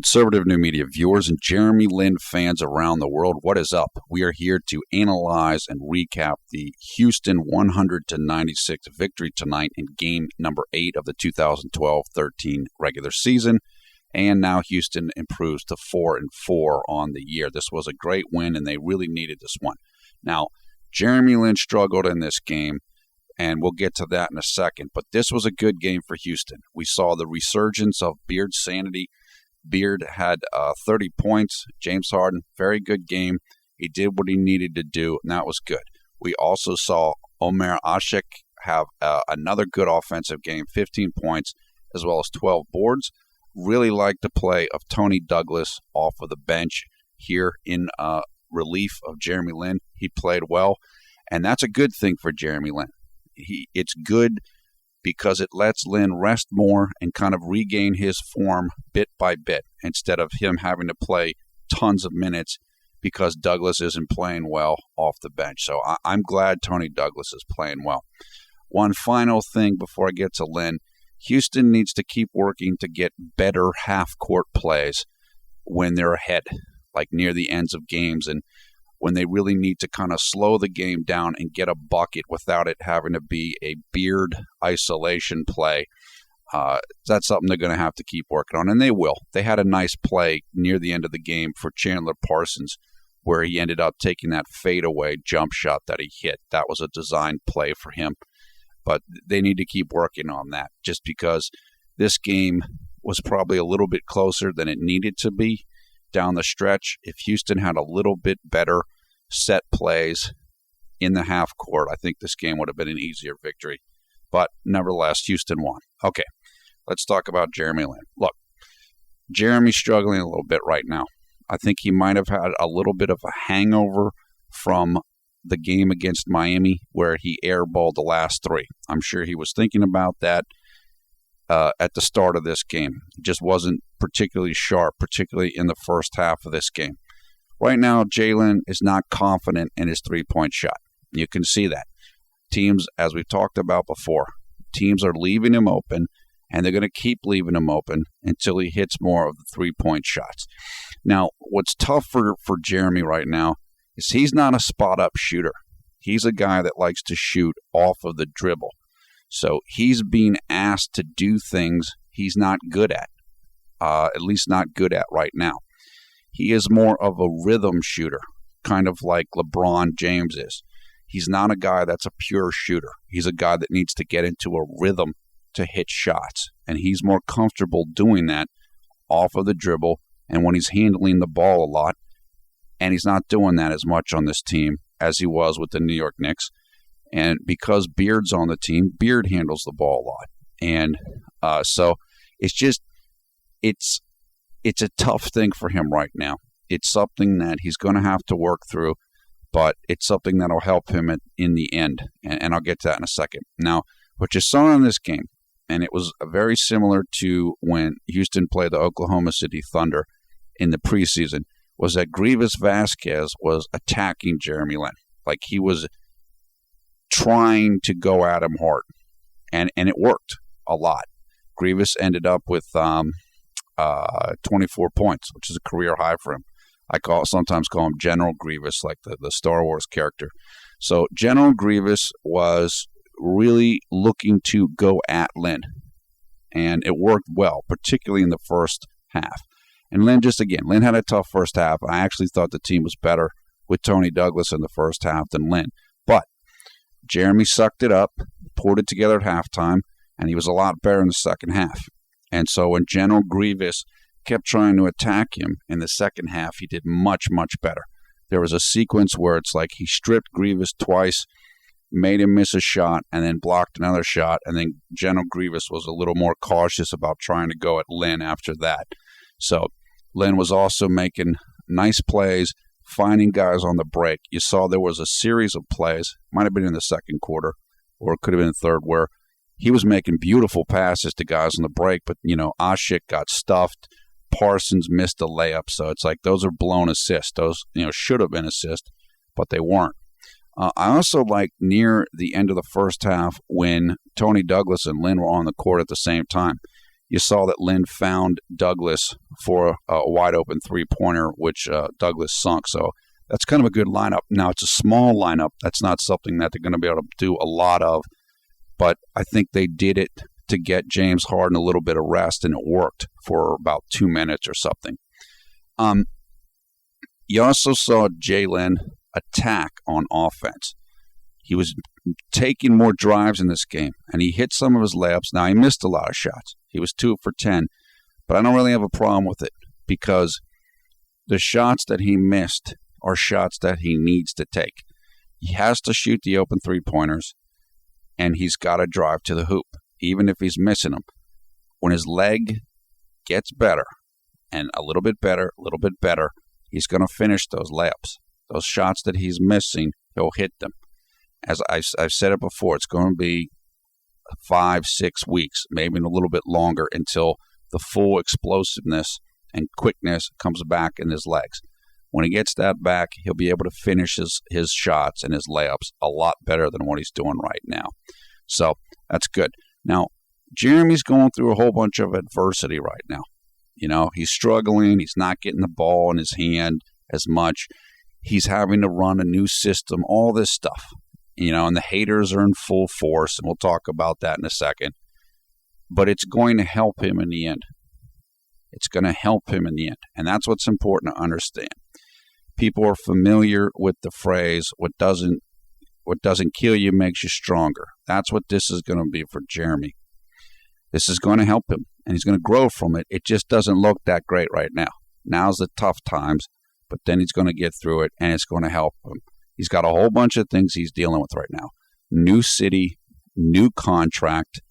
Conservative New Media viewers and Jeremy Lin fans around the world, what is up? We are here to analyze and recap the Houston 100-96 victory tonight in game number 8 of the 2012-13 regular season. And now Houston improves to 4-4 on the year. This was a great win, and they really needed this one. Now, Jeremy Lin struggled in this game, and we'll get to that in a second. But this was a good game for Houston. We saw the resurgence of Beardsanity. Beard had 30 points. James Harden, very good game. He did what he needed to do, and that was good. We also saw Omer Ashik have another good offensive game, 15 points, as well as 12 boards. Really liked the play of Tony Douglas off of the bench here in relief of Jeremy Lin. He played well, and that's a good thing for Jeremy Lin. It's good because it lets Lin rest more and kind of regain his form bit by bit instead of him having to play tons of minutes because Douglas isn't playing well off the bench. So I'm glad Tony Douglas is playing well. One final thing before I get to Lin. Houston needs to keep working to get better half-court plays when they're ahead, like near the ends of games, and when they really need to kind of slow the game down and get a bucket without it having to be a Beard isolation play. That's something they're going to have to keep working on, and they will. They had a nice play near the end of the game for Chandler Parsons where he ended up taking that fadeaway jump shot that he hit. That was a designed play for him. But they need to keep working on that just because this game was probably a little bit closer than it needed to be down the stretch. If Houston had a little bit better set plays in the half court, I think this game would have been an easier victory. But nevertheless, Houston won. Okay, let's talk about Jeremy Lin. Look, Jeremy's struggling a little bit right now. I think he might have had a little bit of a hangover from the game against Miami where he airballed the last three. I'm sure he was thinking about that at the start of this game. He just wasn't particularly sharp, particularly in the first half of this game. Right now, J-Lin is not confident in his three-point shot. You can see that. Teams, as we've talked about before, teams are leaving him open, and they're going to keep leaving him open until he hits more of the three-point shots. Now, what's tough for Jeremy right now is he's not a spot-up shooter. He's a guy that likes to shoot off of the dribble. So he's being asked to do things he's not good at least not good at right now. He is more of a rhythm shooter, kind of like LeBron James is. He's not a guy that's a pure shooter. He's a guy that needs to get into a rhythm to hit shots, and he's more comfortable doing that off of the dribble and when he's handling the ball a lot. And he's not doing that as much on this team as he was with the New York Knicks. And because Beard's on the team, Beard handles the ball a lot. And so it's just, it's a tough thing for him right now. It's something that he's going to have to work through, but it's something that will help him in the end. And I'll get to that in a second. Now, what you saw in this game, and it was very similar to when Houston played the Oklahoma City Thunder in the preseason, was that Grievous Vasquez was attacking Jeremy Lin. Like he was trying to go at him hard. And it worked a lot. Grievous ended up with 24 points, which is a career high for him. I sometimes call him General Grievous, like the Star Wars character. So General Grievous was really looking to go at Lin. And it worked well, particularly in the first half. And Lin had a tough first half. I actually thought the team was better with Tony Douglas in the first half than Lin. But Jeremy sucked it up, poured it together at halftime, and he was a lot better in the second half. And so when General Grievous kept trying to attack him in the second half, he did much, much better. There was a sequence where it's like he stripped Grievous twice, made him miss a shot, and then blocked another shot. And then General Grievous was a little more cautious about trying to go at Lin after that. So Lin was also making nice plays, finding guys on the break. You saw there was a series of plays, might have been in the second quarter, or it could have been the third, where he was making beautiful passes to guys on the break, but, Ashik got stuffed. Parsons missed a layup, so it's like those are blown assists. Those, should have been assists, but they weren't. I also like near the end of the first half when Tony Douglas and Lin were on the court at the same time. You saw that Lin found Douglas for a wide-open three-pointer, which Douglas sunk. So that's kind of a good lineup. Now, it's a small lineup. That's not something that they're going to be able to do a lot of. But I think they did it to get James Harden a little bit of rest, and it worked for about 2 minutes or something. You also saw J-Lin attack on offense. He was taking more drives in this game, and he hit some of his layups. Now, he missed a lot of shots. He was 2 for 10, but I don't really have a problem with it because the shots that he missed are shots that he needs to take. He has to shoot the open three-pointers, and he's got to drive to the hoop, even if he's missing them. When his leg gets better, and a little bit better, he's going to finish those layups. Those shots that he's missing, he'll hit them. As I've said it before, it's going to be 5-6 weeks, maybe a little bit longer, until the full explosiveness and quickness comes back in his legs. When he gets that back, he'll be able to finish his shots and his layups a lot better than what he's doing right now. So that's good. Now, Jeremy's going through a whole bunch of adversity right now. You know, he's struggling. He's not getting the ball in his hand as much. He's having to run a new system, all this stuff. You know, and the haters are in full force, and we'll talk about that in a second. But it's going to help him in the end. It's going to help him in the end. And that's what's important to understand. People are familiar with the phrase, what doesn't kill you makes you stronger. That's what this is going to be for Jeremy. This is going to help him, and he's going to grow from it. It just doesn't look that great right now. Now's the tough times, but then he's going to get through it, and it's going to help him. He's got a whole bunch of things he's dealing with right now. New city, new contract.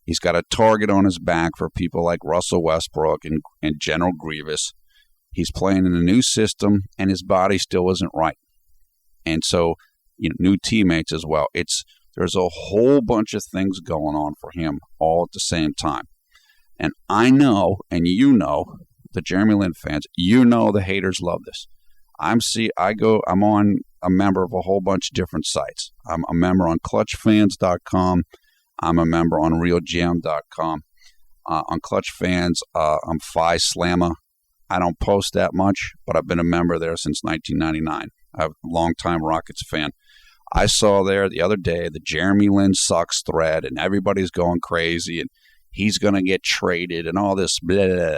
He's got a target on his back for people like Russell Westbrook and General Grievous. He's playing in a new system, and his body still isn't right. And so, you know, new teammates as well. There's a whole bunch of things going on for him all at the same time. And I know, and you know, the Jeremy Lin fans, you know the haters love this. I'm on a member of a whole bunch of different sites. I'm a member on ClutchFans.com. I'm a member on RealGM.com. On Clutch Fans, I'm Phi Slamma. I don't post that much, but I've been a member there since 1999. I'm a longtime Rockets fan. I saw there the other day the Jeremy Lin sucks thread, and everybody's going crazy, and he's going to get traded and all this. Blah, blah, blah.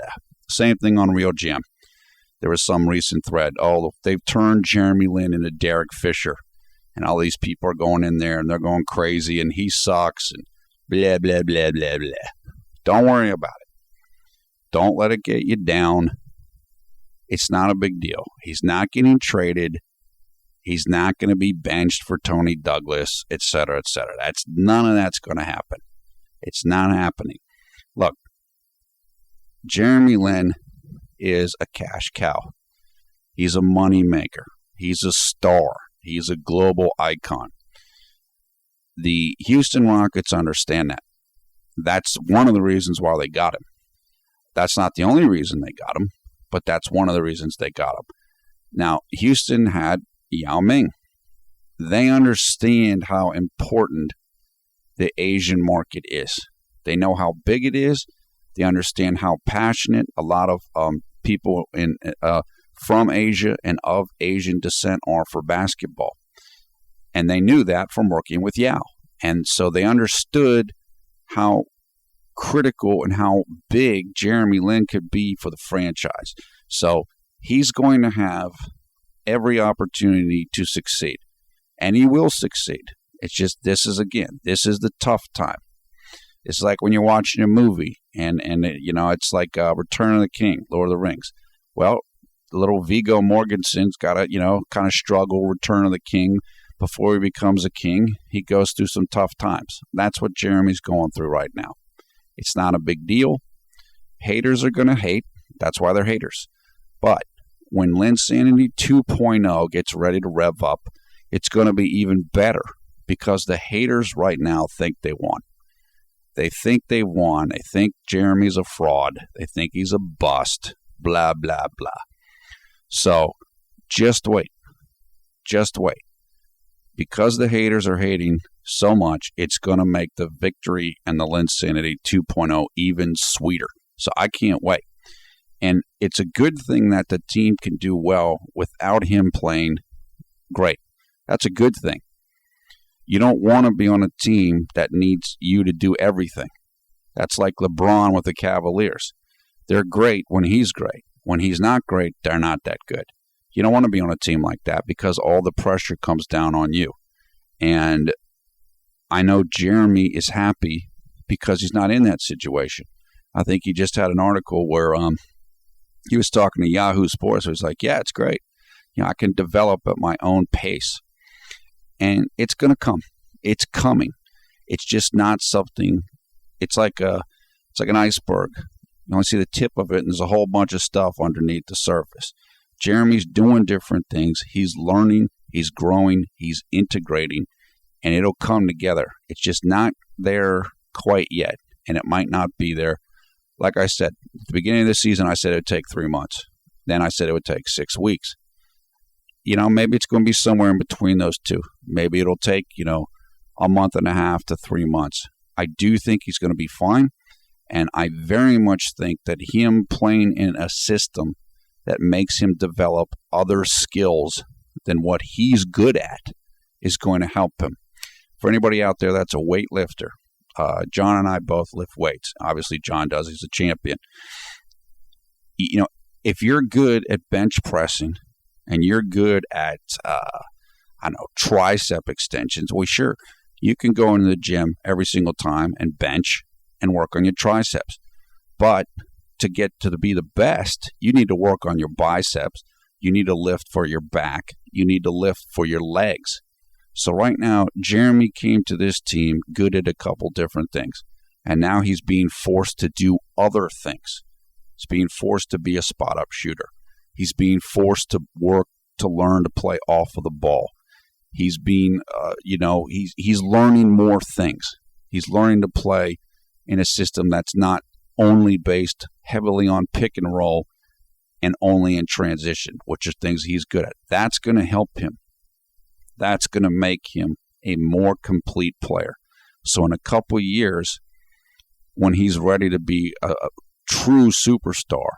Same thing on Real Jam. There was some recent thread. Oh, they've turned Jeremy Lin into Derek Fisher, and all these people are going in there, and they're going crazy, and he sucks, and blah, blah, blah, blah, blah. Don't worry about it. Don't let it get you down. It's not a big deal. He's not getting traded. He's not going to be benched for Tony Douglas, et cetera, et cetera. None of that's going to happen. It's not happening. Look, Jeremy Lin is a cash cow. He's a money maker. He's a star. He's a global icon. The Houston Rockets understand that. That's one of the reasons why they got him. That's not the only reason they got him, but that's one of the reasons they got him. Now, Houston had Yao Ming. They understand how important the Asian market is. They know how big it is. They understand how passionate a lot of people from Asia and of Asian descent are for basketball. And they knew that from working with Yao. And so they understood how critical and how big Jeremy Lin could be for the franchise. So he's going to have every opportunity to succeed. And he will succeed. It's just this is the tough time. It's like when you're watching a movie and it's like Return of the King, Lord of the Rings. Well, little Viggo Mortensen's got to, kind of struggle, Return of the King. Before he becomes a king, he goes through some tough times. That's what Jeremy's going through right now. It's not a big deal. Haters are going to hate. That's why they're haters. But when Linsanity 2.0 gets ready to rev up, it's going to be even better because the haters right now think they won. They think they won. They think Jeremy's a fraud. They think he's a bust. Blah, blah, blah. So just wait. Just wait. because the haters are hating so much, it's going to make the victory and the Linsanity 2.0 even sweeter. So I can't wait. And it's a good thing that the team can do well without him playing great. That's a good thing. You don't want to be on a team that needs you to do everything. That's like LeBron with the Cavaliers. They're great when he's great. When he's not great, they're not that good. You don't want to be on a team like that because all the pressure comes down on you. And I know Jeremy is happy because he's not in that situation. I think he just had an article where he was talking to Yahoo Sports. He was like, yeah, it's great. I can develop at my own pace. And it's going to come. It's coming. It's just not something. It's like an iceberg. You only see the tip of it, and there's a whole bunch of stuff underneath the surface. Jeremy's doing different things. He's learning. He's growing. He's integrating. And it'll come together. It's just not there quite yet. And it might not be there. Like I said, at the beginning of the season, I said it would take 3 months. Then I said it would take 6 weeks. Maybe it's going to be somewhere in between those two. Maybe it'll take, a month and a half to 3 months. I do think he's going to be fine. And I very much think that him playing in a system that makes him develop other skills than what he's good at is going to help him. For anybody out there that's a weightlifter, John and I both lift weights. Obviously, John does. He's a champion. If you're good at bench pressing and you're good at, tricep extensions, well, sure, you can go into the gym every single time and bench and work on your triceps. But to get to be the best, you need to work on your biceps. You need to lift for your back. You need to lift for your legs. So right now, Jeremy came to this team good at a couple different things. And now he's being forced to do other things. He's being forced to be a spot-up shooter. He's being forced to work to learn to play off of the ball. He's being, he's learning more things. He's learning to play in a system that's not only based heavily on pick and roll and only in transition, which are things he's good at. That's going to help him. That's going to make him a more complete player. So in a couple of years, when he's ready to be a true superstar,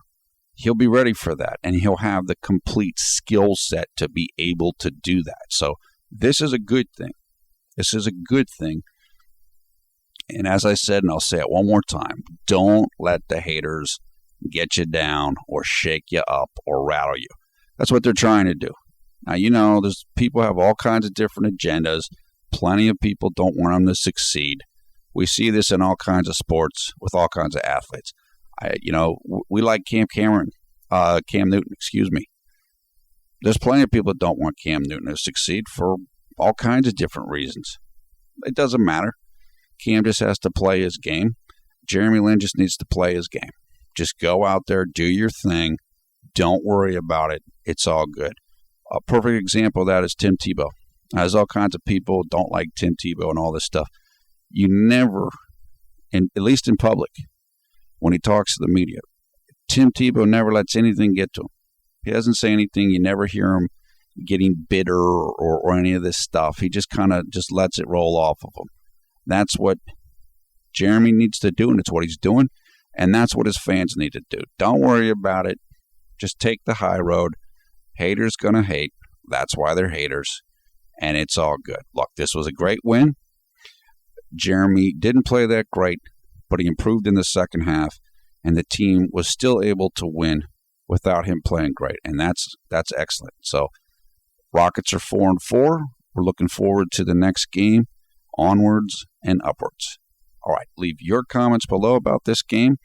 he'll be ready for that, and he'll have the complete skill set to be able to do that. So this is a good thing. This is a good thing. And as I said, and I'll say it one more time, don't let the haters get you down or shake you up or rattle you. That's what they're trying to do. Now, there's people have all kinds of different agendas. Plenty of people don't want them to succeed. We see this in all kinds of sports with all kinds of athletes. We like Cam Newton, excuse me. There's plenty of people that don't want Cam Newton to succeed for all kinds of different reasons. It doesn't matter. Cam just has to play his game. Jeremy Lin just needs to play his game. Just go out there, do your thing. Don't worry about it. It's all good. A perfect example of that is Tim Tebow. There's all kinds of people who don't like Tim Tebow and all this stuff. You never, at least in public, when he talks to the media, Tim Tebow never lets anything get to him. He doesn't say anything. You never hear him getting bitter or any of this stuff. He just kind of just lets it roll off of him. That's what Jeremy needs to do, and it's what he's doing, and that's what his fans need to do. Don't worry about it. Just take the high road. Haters going to hate. That's why they're haters, and it's all good. Look, this was a great win. Jeremy didn't play that great, but he improved in the second half, and the team was still able to win without him playing great, and that's excellent. So Rockets are 4-4. We're looking forward to the next game, onwards and upwards. All right, leave your comments below about this game.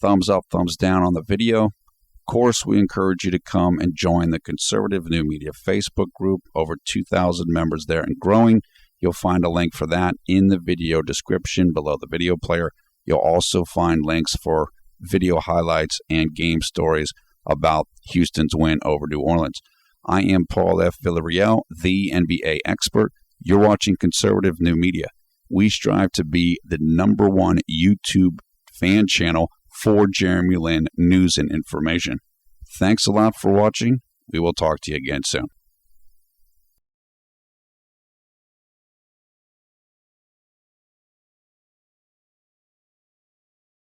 Thumbs up, thumbs down on the video. Of course, we encourage you to come and join the Conservative New Media Facebook group. Over 2,000 members there and growing. You'll find a link for that in the video description below the video player. You'll also find links for video highlights and game stories about Houston's win over New Orleans. I am Paul F. Villarreal, the NBA expert. You're watching Conservative New Media. We strive to be the #1 YouTube fan channel for Jeremy Lin news and information. Thanks a lot for watching. We will talk to you again soon.